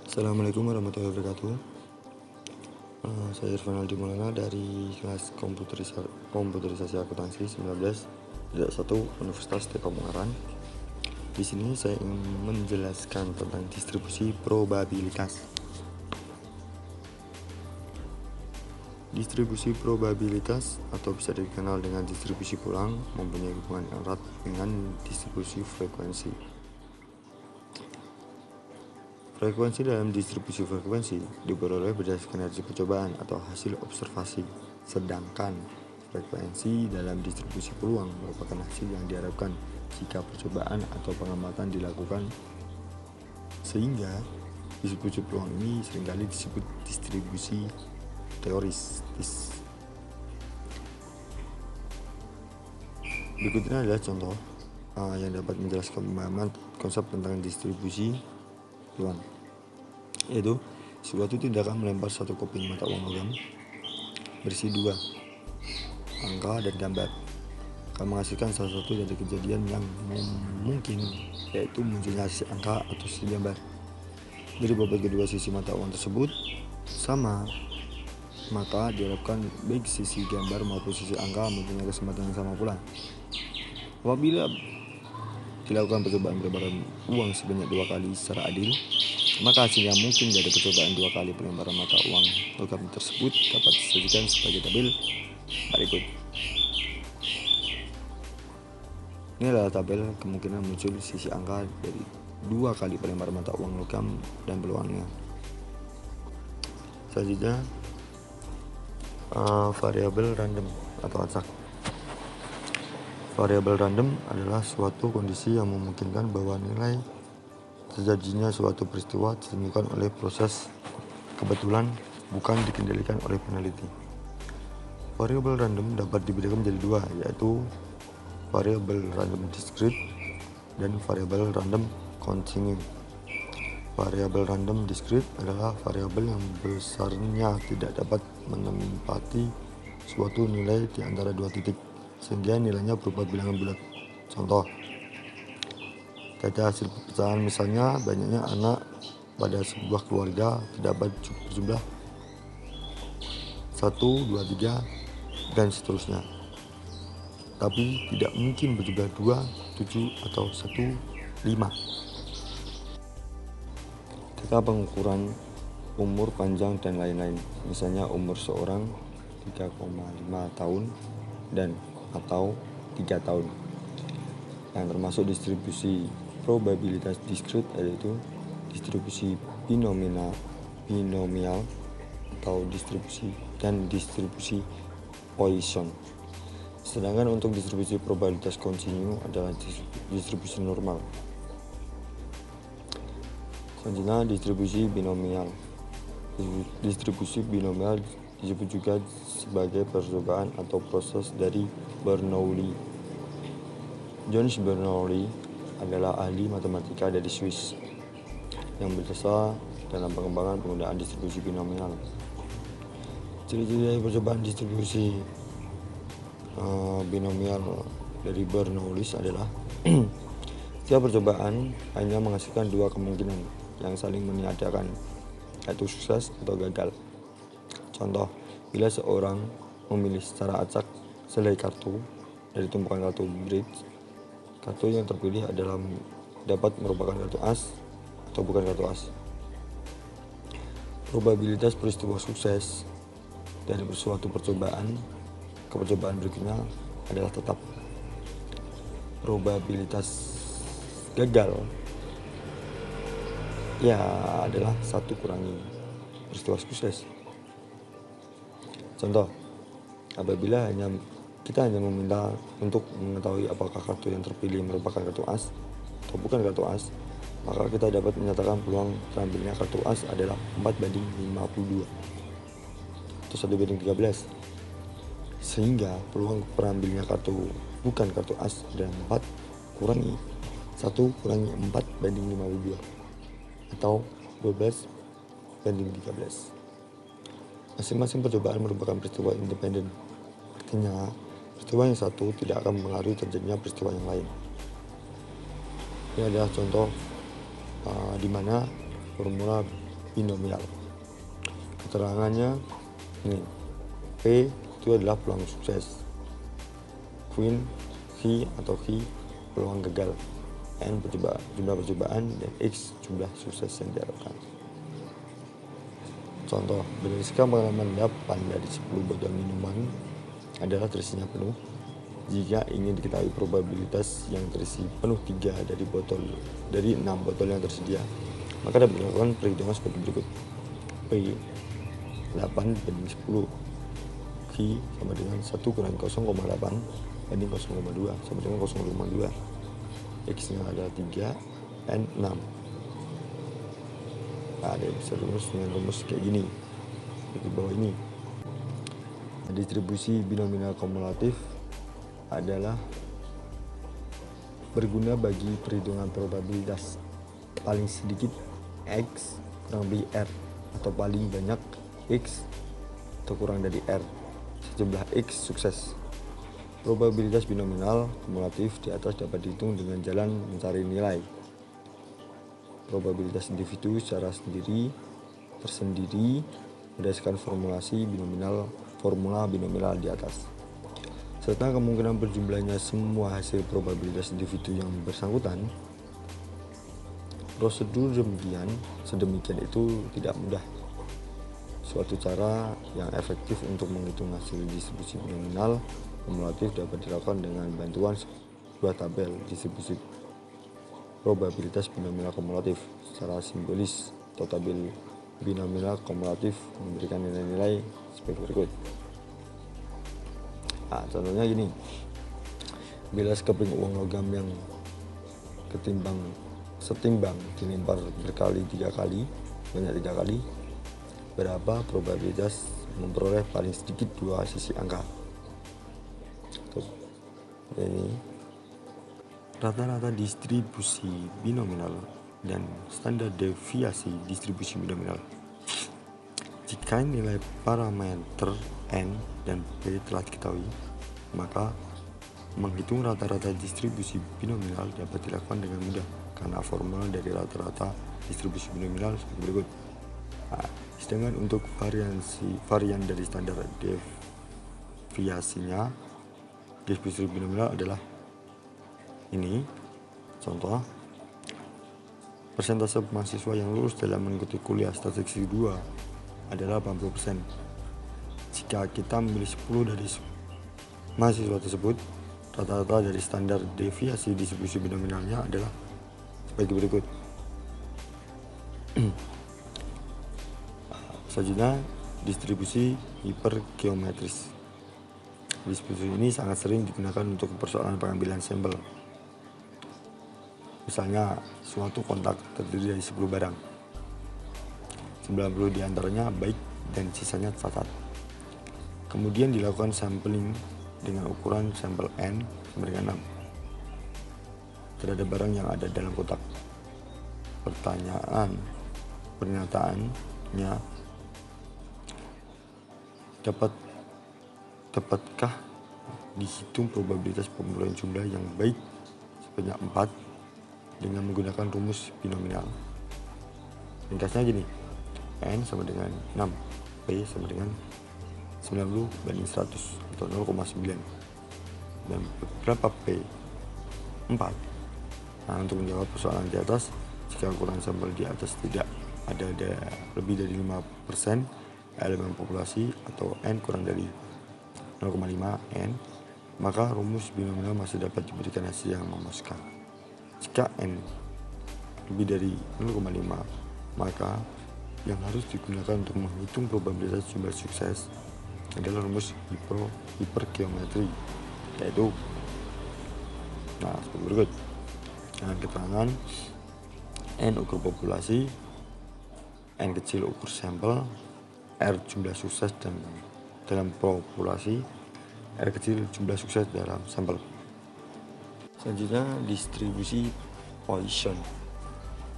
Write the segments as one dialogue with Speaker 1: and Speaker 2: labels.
Speaker 1: Assalamualaikum warahmatullahi wabarakatuh. Saya Irfan Aldi Maulana dari kelas komputerisasi akuntansi 19-1 Universitas Depok Ungaran. Di sini saya ingin menjelaskan tentang distribusi probabilitas. Distribusi probabilitas atau bisa dikenal dengan distribusi pulang mempunyai hubungan erat dengan distribusi frekuensi. Frekuensi dalam distribusi frekuensi diperoleh berdasarkan hasil percobaan atau hasil observasi, sedangkan frekuensi dalam distribusi peluang merupakan hasil yang diharapkan jika percobaan atau pengamatan dilakukan, sehingga distribusi peluang ini seringkali disebut distribusi teoretis. Berikutnya adalah contoh yang dapat menjelaskan pemahaman konsep tentang distribusi peluang, yaitu suatu tindakan melempar satu keping mata uang logam berisi dua angka dan gambar akan menghasilkan salah satu dari kejadian yang mungkin, yaitu munculnya sisi angka atau sisi gambar. Dari bobot kedua sisi mata uang tersebut sama, maka diharapkan baik sisi gambar maupun sisi angka mempunyai kesempatan yang sama pula. Apabila dilakukan percobaan pelemparan uang sebanyak 2 kali secara adil, maka hasil yang mungkin dari percobaan 2 kali pelemparan mata uang logam tersebut dapat disajikan sebagai tabel berikut. Ini adalah tabel kemungkinan muncul sisi angka dari 2 kali pelemparan mata uang logam dan peluangnya. Selanjutnya, variabel random atau acak. Variabel random adalah suatu kondisi yang memungkinkan bahwa nilai terjadinya suatu peristiwa ditentukan oleh proses kebetulan, bukan dikendalikan oleh peneliti. Variabel random dapat dibedakan menjadi dua, yaitu variabel random discrete dan variabel random continue. Variabel random discrete adalah variabel yang besarnya tidak dapat menempati suatu nilai di antara dua titik, sehingga nilainya berupa bilangan bulat. Contoh, data hasil pecahan misalnya banyaknya anak pada sebuah keluarga terdapat berjumlah 1, 2, 3 dan seterusnya, tapi tidak mungkin berjumlah 2, 7 atau 1, 5. Data pengukuran umur panjang dan lain-lain, misalnya umur seorang 3,5 tahun dan atau 3 tahun, yang termasuk distribusi probabilitas discrete, yaitu distribusi binomial atau distribusi Poisson. Sedangkan untuk distribusi probabilitas continue adalah distribusi normal. Selanjutnya, distribusi binomial. Distribusi binomial disebut juga sebagai percobaan atau proses dari Bernoulli. Johannes Bernoulli adalah ahli matematika dari Swiss yang berjasa dalam pengembangan penggunaan distribusi binomial. Ciri-ciri dari percobaan distribusi binomial dari Bernoulli adalah setiap percobaan hanya menghasilkan dua kemungkinan yang saling meniadakan, yaitu sukses atau gagal. Contoh, bila seorang memilih secara acak selai kartu dari tumpukan kartu bridge, kartu yang terpilih adalah dapat merupakan kartu as atau bukan kartu as. Probabilitas peristiwa sukses dari suatu percobaan ke percobaan berikutnya adalah tetap. Probabilitas gagal adalah 1 kurangi peristiwa sukses. Contoh, apabila kita hanya meminta untuk mengetahui apakah kartu yang terpilih merupakan kartu as atau bukan kartu as, maka kita dapat menyatakan peluang terambilnya kartu as adalah 4/52 atau 1/13, sehingga peluang terambilnya kartu bukan kartu as adalah 4 kurangi 1 kurangi 4/52 atau 12/13. Masing-masing percobaan merupakan peristiwa independen, artinya peristiwa yang satu tidak akan mempengaruhi terjadinya peristiwa yang lain. Ini adalah contoh di mana formula binomial. Keterangannya ini, P itu adalah peluang sukses, Queen Q atau Q peluang gagal, N jumlah percobaan, dan X jumlah sukses yang diharapkan. Contoh, berdasarkan pengalaman 8 dari 10 botol minuman adalah terisinya penuh. Jika ingin diketahui probabilitas yang terisi penuh 3 dari 6 botol yang tersedia, maka dapat dilakukan perhitungan seperti berikut. P 8 banding 10, Q sama dengan 1 kurangi 0,8 banding 0,2 sama dengan 0,2, X nya adalah 3, N 6. Ada yang bisa rumus dengan rumus kayak gini di bawah ini. Distribusi binomial kumulatif adalah berguna bagi perhitungan probabilitas paling sedikit X kurang lebih R atau paling banyak X atau kurang dari R sejumlah X sukses. Probabilitas binomial kumulatif di atas dapat dihitung dengan jalan mencari nilai probabilitas individu secara tersendiri berdasarkan formula binomial di atas, serta kemungkinan berjumlahnya semua hasil probabilitas individu yang bersangkutan. Prosedur sedemikian itu tidak mudah. Suatu cara yang efektif untuk menghitung hasil distribusi binomial kumulatif dapat dilakukan dengan bantuan sebuah tabel distribusi probabilitas binomial kumulatif secara simbolis atau tabel binomial kumulatif memberikan nilai-nilai sebagai berikut. Contohnya gini, bila sekeping uang logam yang setimbang dilempar banyak 3 kali, berapa probabilitas memperoleh paling sedikit 2 sisi angka. Ini rata-rata distribusi binomial dan standar deviasi distribusi binomial. Jika nilai parameter N dan P telah diketahui, maka menghitung rata-rata distribusi binomial dapat dilakukan dengan mudah karena formula dari rata-rata distribusi binomial seperti berikut. Sedangkan untuk varian dari standar deviasinya distribusi binomial adalah ini. Contoh, persentase mahasiswa yang lulus dalam mengikuti kuliah statistik 2 adalah 80%. Jika kita memilih 10 dari mahasiswa tersebut, rata-rata dari standar deviasi distribusi binomialnya adalah sebagai berikut. Selanjutnya, distribusi hipergeometris. Distribusi ini sangat sering digunakan untuk persoalan pengambilan sampel. Misalnya, suatu kontak terdiri dari 10 barang. 90 diantaranya baik dan sisanya cacat. Kemudian dilakukan sampling dengan ukuran sampel N sama dengan 6 terhadap barang yang ada dalam kotak. Pernyataannya, dapatkah dihitung probabilitas pemerolehan jumlah yang baik sebanyak 4 dengan menggunakan rumus binomial? Ringkasnya gini, N sama dengan 6, P sama dengan 90 banding 100 atau 0,9, dan berapa P? 4. Untuk menjawab persoalan di atas, jika ukuran sampel di atas tidak ada lebih dari 5% elemen populasi atau N kurang dari 0,5 N, maka rumus binomial masih dapat diberikan hasil yang memuaskan. Jika N lebih dari 0,5, maka yang harus digunakan untuk menghitung probabilitas jumlah sukses adalah rumus hipergeometri, yaitu seperti berikut. Dengan keterangan N ukur populasi, N kecil ukur sampel, R jumlah sukses dalam populasi, R kecil jumlah sukses dalam sampel. Selanjutnya, distribusi Poisson.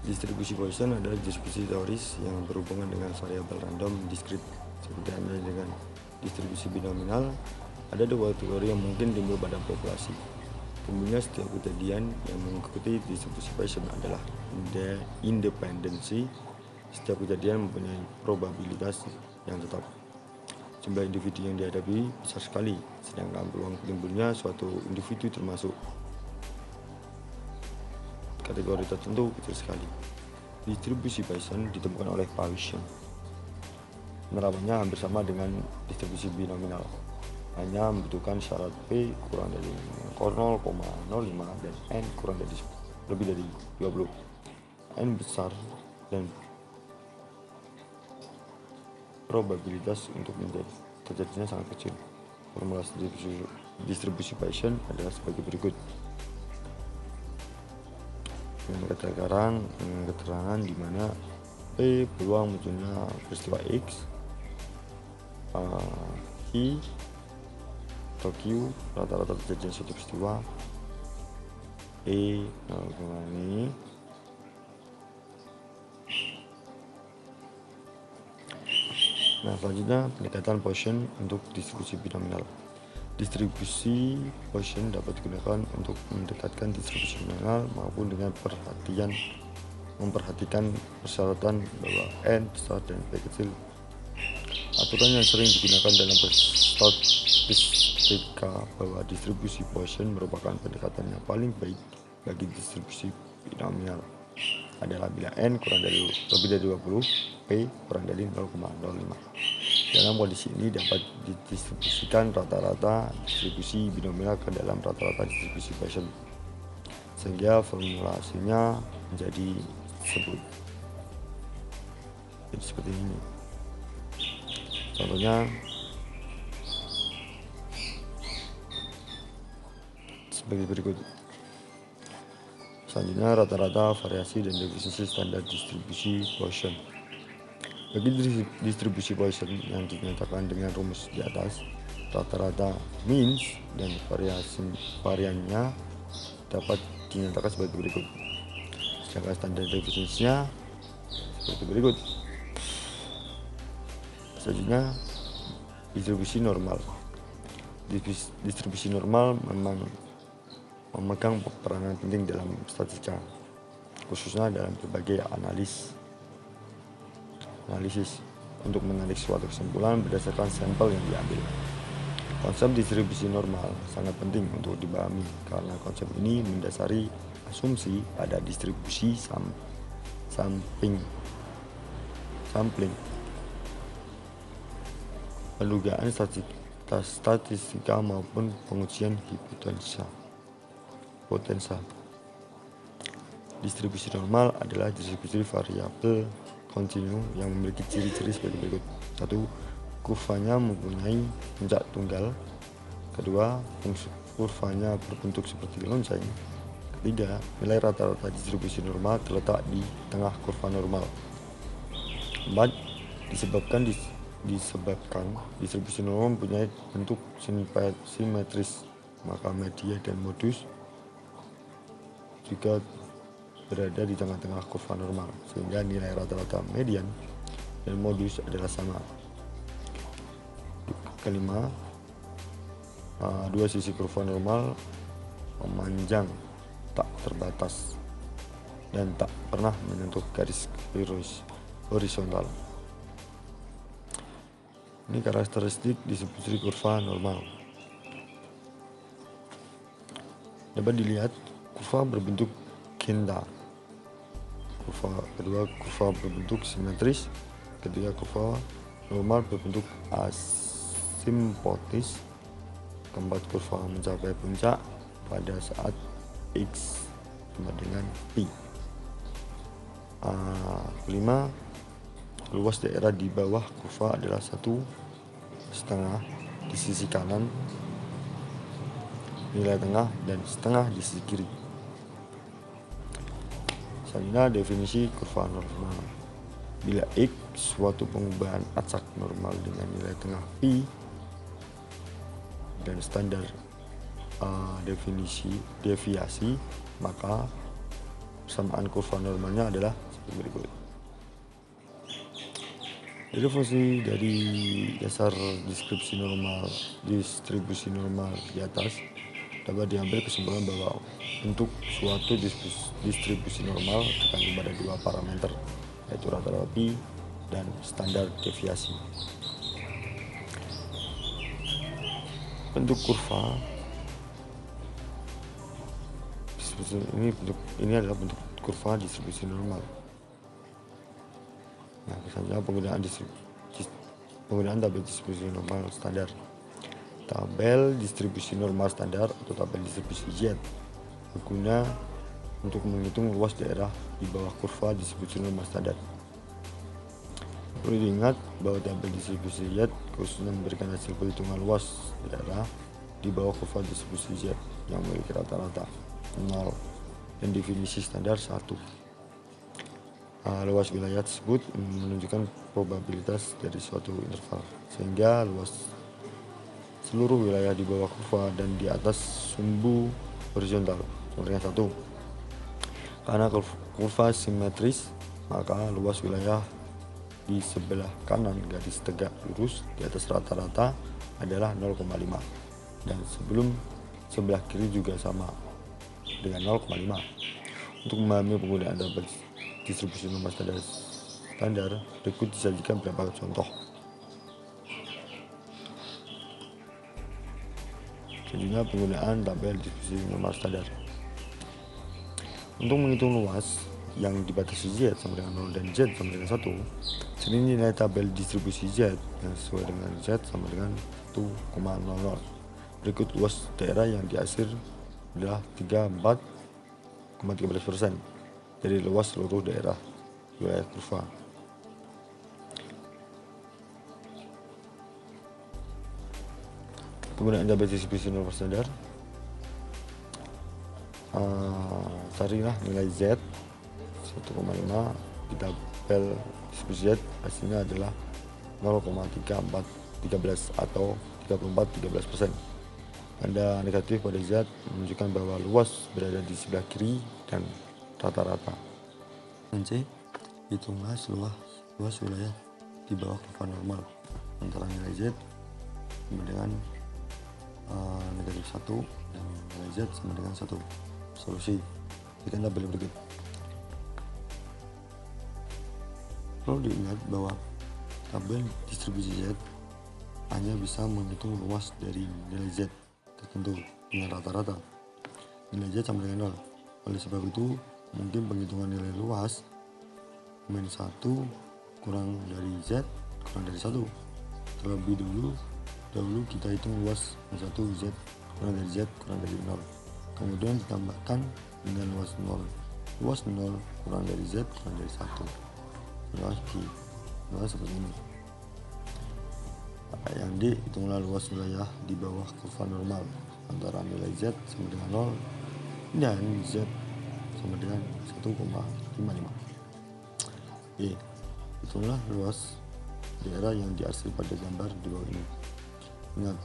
Speaker 1: Distribusi Poisson adalah distribusi teoris yang berhubungan dengan variabel random diskrit. Seperti dengan distribusi binomial, ada 2 teori yang mungkin timbul pada populasi. Kemudian setiap kejadian yang mengikuti distribusi Poisson adalah independensi Setiap kejadian mempunyai probabilitas yang tetap. Jumlah individu yang dihadapi besar sekali, sedangkan peluang timbulnya suatu individu termasuk kategori tertentu kecil sekali. Distribusi Bayesian ditemukan oleh Paulson. Penerapannya hampir sama dengan distribusi binominal, hanya membutuhkan syarat P kurang dari 0,05 dan N kurang dari lebih dari 20. N besar dan probabilitas untuk terjadinya sangat kecil. Formula distribusi Bayesian adalah sebagai berikut. Dengan keterangan di mana P peluang munculnya peristiwa X, I atau Q rata-rata terjadinya suatu peristiwa, E ini. Nah, selanjutnya pendekatan Bayesian untuk distribusi binominal. Distribusi Bayesian dapat digunakan untuk mendekatkan distribusi binominal maupun dengan memperhatikan persyaratan bahwa N besar dan P kecil. Aturan yang sering digunakan dalam statistika bahwa distribusi Bayesian merupakan pendekatan yang paling baik bagi distribusi binominal adalah bila N kurang dari lebih dari 20, P kurang dari 0,05. Dalam kondisi ini dapat didistribusikan rata-rata distribusi binominal ke dalam rata-rata distribusi Bayesian, sehingga formulasinya menjadi seperti ini. Contohnya sebagai berikut. Selanjutnya rata-rata variasi dan definisi standar distribusi Bayesian. Bagi distribusi Bayesian yang dinyatakan dengan rumus di atas, rata-rata means dan variannya dapat dinyatakan sebagai berikut. Sedangkan standar definisinya seperti berikut. Selanjutnya distribusi normal. Distribusi normal memang memegang peranan penting dalam statistika, khususnya dalam berbagai analisis untuk menarik suatu kesimpulan berdasarkan sampel yang diambil. Konsep distribusi normal sangat penting untuk dipahami karena konsep ini mendasari asumsi pada distribusi sampling, pendugaan statistika maupun pengujian hipotensa. Distribusi normal adalah distribusi variabel kontinu yang memiliki ciri-ciri sebagai berikut. 1. Kurvanya mempunyai puncak tunggal. 2. Kurvanya berbentuk seperti lonceng. 3. Nilai rata-rata distribusi normal terletak di tengah kurva normal. 4. Disebabkan distribusi normal mempunyai bentuk simetris, maka media dan modus juga berada di tengah-tengah kurva normal, sehingga nilai rata-rata median dan modus adalah sama. Kelima, dua sisi kurva normal memanjang tak terbatas dan tak pernah menyentuh garis horizontal. Ini karakteristik distribusi kurva normal. Dapat dilihat kurva berbentuk genta. Kedua, kurva berbentuk simetris. Ketiga, kurva normal berbentuk asimptotis. Keempat, kurva mencapai puncak pada saat X sama dengan Pi. Kelima, luas daerah di bawah kurva adalah 1,5 di sisi kanan, nilai tengah, dan setengah di sisi kiri. Selanjutnya definisi kurva normal. Bila X suatu pengubahan acak normal dengan nilai tengah Pi dan standar deviasi, maka persamaan kurva normalnya adalah seperti berikut. Derivasi dari dasar distribusi normal di atas dapat diambil kesimpulan bahwa bentuk suatu distribusi normal tergantung pada dua parameter, yaitu rata-rata pi dan standar deviasi. Bentuk kurva ini adalah bentuk kurva distribusi normal. Nah, misalnya penggunaan tabel distribusi normal standar. Tabel distribusi normal standar atau tabel distribusi Z berguna untuk menghitung luas daerah di bawah kurva distribusi normal standar. Perlu diingat bahwa tabel distribusi Z khususnya memberikan hasil perhitungan luas daerah di bawah kurva distribusi Z yang memiliki rata-rata 0 dan definisi standar 1. Luas wilayah tersebut menunjukkan probabilitas dari suatu interval, sehingga luas seluruh wilayah di bawah kurva dan di atas sumbu horizontal sama dengan 1. Karena kurva simetris, maka luas wilayah di sebelah kanan garis tegak lurus di atas rata-rata adalah 0,5 dan sebelah kiri juga sama dengan 0,5. Untuk memahami penggunaan tabel distribusi normal standar, berikut disajikan beberapa contoh. Selanjutnya, penggunaan tabel distribusi normal standar. Untuk menghitung luas yang dibatasi Z sama dengan 0 dan Z sama dengan 1, sini nilai tabel distribusi Z yang sesuai dengan Z sama dengan 1,00. Berikut luas daerah yang diarsir adalah 34,13% dari luas seluruh daerah wilayah kurva. Penggunaan tabel distribusi normal standar. Carilah nilai Z 1,5 di tabel distribusi Z, hasilnya adalah 0,3413 atau 34,13%. Tanda negatif pada Z menunjukkan bahwa luas berada di sebelah kiri dan rata-rata. C. Hitunglah luas wilayah di bawah kurva normal antara nilai Z sama dengan negatif 1 dan nilai Z sama dengan 1. Solusi, jika tabel berikut. Perlu diingat bahwa tabel distribusi Z hanya bisa menghitung luas dari nilai Z tertentu dengan rata-rata. Nilai Z sama dengan 0. Oleh sebab itu, mungkin penghitungan nilai luas min 1 kurang dari Z kurang dari 1. Terlebih dahulu kita hitung luas min 1 Z kurang dari Z kurang dari 0. Kemudian ditambahkan dengan luas 0. Luas 0 kurang dari Z kurang dari 1. Luas seperti ini. Yang D, hitunglah luas wilayah di bawah kurva normal antara nilai Z sama dengan 0 dan Z sama dengan 1,55. E, hitunglah luas daerah yang diarsir pada gambar di bawah ini. Ingat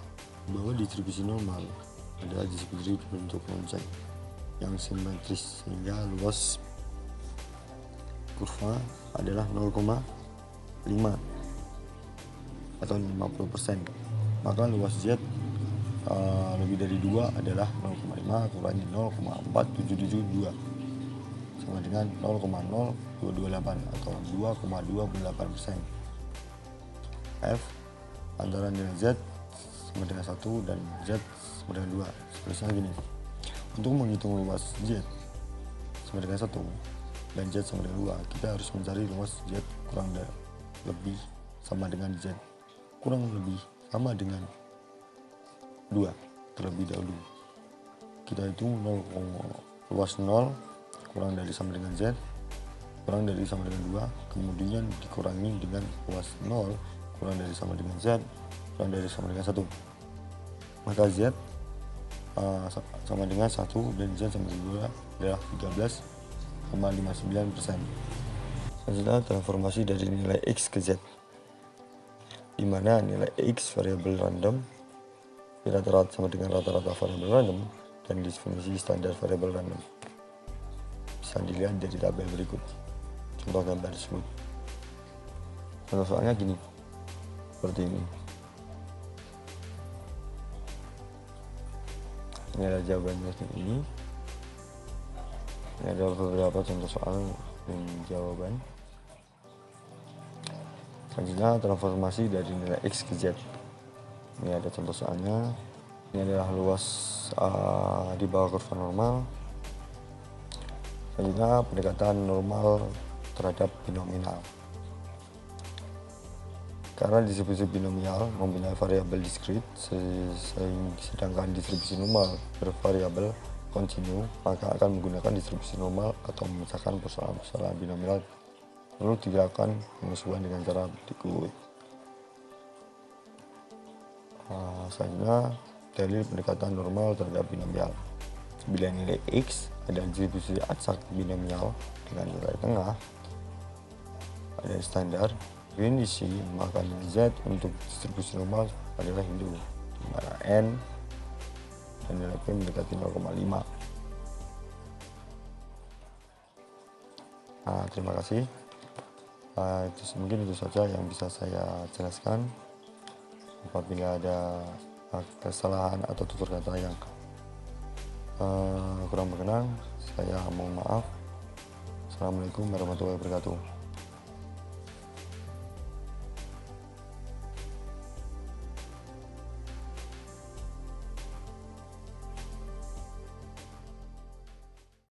Speaker 1: bahwa distribusi normal adalah distribusi berbentuk lonceng yang simetris, sehingga luas kurva adalah 0,5 atau 50%. Maka luas Z lebih dari 2 adalah 0,5 kurangi 0,4772 sama dengan 0,0228 atau 2,28%. F, antara nilai Z sama dengan 1 dan Z sama dengan 2. Seterusnya gini. Untuk menghitung luas Z sama dengan 1 dan Z sama dengan 2, kita harus mencari luas Z kurang lebih sama dengan Z kurang lebih sama dengan 2 terlebih dahulu. Kita hitung luas 0 kurang dari sama dengan Z kurang dari sama dengan 2, kemudian dikurangi dengan luas 0 kurang dari sama dengan Z kurang dari sama dengan 1. Maka Z sama dengan 1 dan Z sama dengan 2 adalah 13,59%. Selanjutnya, transformasi dari nilai X ke Z, di mana nilai X variabel random rata-rata sama dengan rata-rata variabel random dan definisi standar variabel random bisa dilihat dari tabel berikut. Contoh gambar tersebut. Contoh soalnya gini, seperti ini. Ini adalah jawabannya seperti ini. Ini adalah beberapa contoh soal dan jawaban. Selanjutnya transformasi dari nilai X ke Z. Ini ada contoh soalnya. Ini adalah luas di bawah kurva normal. Selanjutnya pendekatan normal terhadap binomial. Karena distribusi binomial mempunyai variabel diskrit, sedangkan distribusi normal bervariabel kontinu, maka akan menggunakan distribusi normal atau memecahkan persoalan-persoalan binomial. Lalu dilakukan penyesuaian dengan cara berikut. Selanjutnya dalil pendekatan normal terhadap binomial. Bila nilai X adalah distribusi acak binomial dengan nilai tengah ada standar definisi, maka nilai Z untuk distribusi normal adalah hindu, di mana N dan nilai P mendekati 0,5. Terima kasih. Mungkin itu saja yang bisa saya jelaskan. Apabila ada kesalahan atau tutur kata yang kurang berkenan, saya mohon maaf. Assalamualaikum warahmatullahi wabarakatuh.